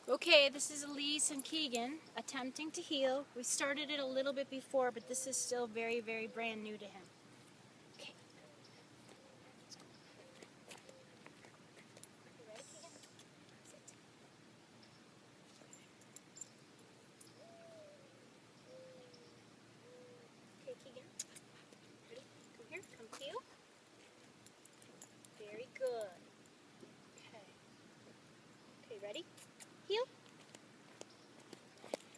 Okay, this is Elise and Keegan attempting to heel. We started it a little bit before, but this is still very, very brand new to him. Okay. You ready, Keegan? Sit. Okay, Keegan. Ready? Come here. Come heel. Very good. Okay. Okay, ready? Heel.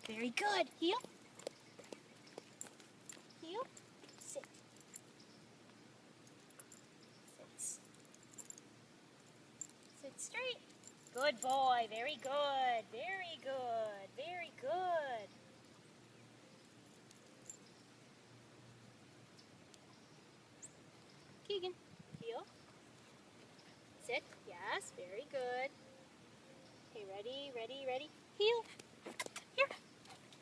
Very good. Heel. Heel. Sit. Sit. Sit straight. Good boy. Very good. Very good. Very good. Keegan. Heel. Sit. Yes. Very good. Okay, ready, ready, ready. Heel. Here.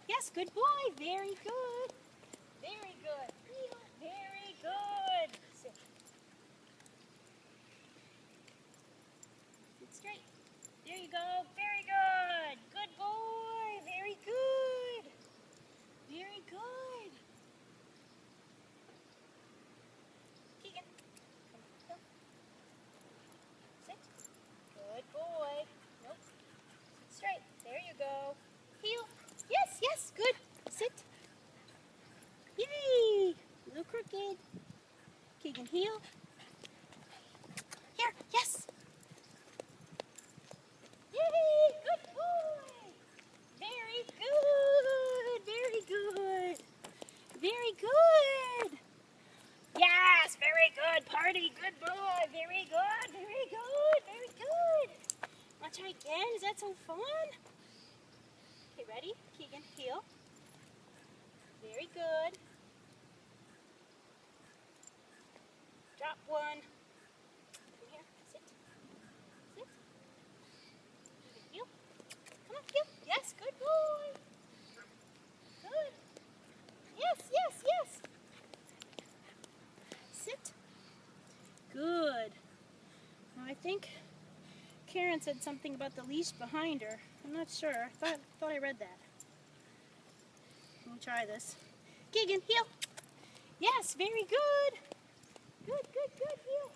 Yes, good boy. Very good. Very good. Heel. Very good. Sit. Sit straight. There you go. Very good. Good boy. Very good. Very good. Keegan. Come. Sit. Good boy. Nope. Sit straight. There you go. Heel. Yes, yes. Good. Sit. Yay. A little crooked. Keegan, heel. Here. Yes. Yay. Good boy. Very good. Very good. Very good. Yes, very good. Party, good boy. Very good, very good, very good. Want to try again? Is that so fun? Okay, ready? Keegan, heel. Very good. Drop one. Come here, sit. Sit. Keegan, heel. Come on, heel. Yes, good boy. Good. Yes, yes, yes. Sit. Good. Now I think Karen said something about the leash behind her. I'm not sure. I thought I read that. Let me try this. Keegan, heel. Yes, very good. Good, good, good, heel.